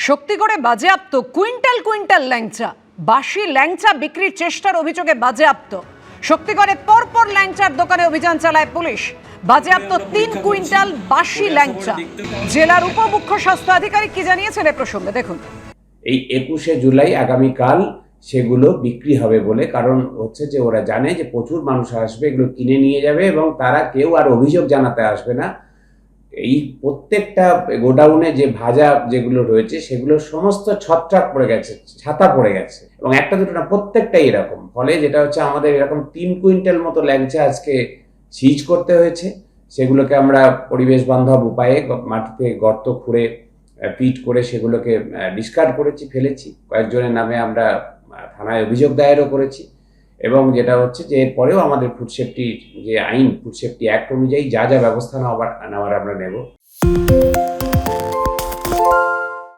শক্তিগড়ে বাজেয়াপ্ত quintal quintal ল্যাংচা। বাসি ল্যাংচা বিক্রির চেষ্টার অভিযোগে বাজেয়াপ্ত। শক্তিগড়ে পরপর ল্যাংচার দোকানে অভিযান চালায় পুলিশ। বাজেয়াপ্ত 3 কুইন্টাল বাসি ল্যাংচা। জেলার উপমুখ্য স্বাস্থ্য আধিকারিক কি জানিয়েছেন এ প্রসঙ্গে দেখুন। এই 21শে জুলাই আগামীকাল সেগুলো বিক্রি হবে বলে, কারণ হচ্ছে যে ওরা জানে যে প্রচুর মানুষ আসবে, এগুলো কিনে নিয়ে যাবে এবং তারা কেউ আর অভিযোগ জানাতে আসবে না। এই প্রত্যেকটা গোডাউনে যে ভাজা যেগুলো রয়েছে সেগুলো সমস্ত ছত্রাক পড়ে গেছে, ছাতা পড়ে গেছে এবং একটা দুটো না, প্রত্যেকটাই এরকম। ফলে যেটা হচ্ছে আমাদের এরকম 3 কুইন্টাল মতো ল্যাংচা আজকে সিজ করতে হয়েছে। সেগুলোকে আমরা পরিবেশ বান্ধব উপায়ে মাটিতে গর্ত খুঁড়ে পিট করে সেগুলোকে ডিসকার্ড করেছি, ফেলেছি। কয়েকজনের নামে আমরা থানায় অভিযোগ দায়েরও করেছি এবং যেটা হচ্ছে যে এরপরেও আমাদের ফুড সেফটি যে আইন, ফুড সেফটি অ্যাক্ট অনুযায়ী যা যা ব্যবস্থা নেওয়ার আমরা নেব।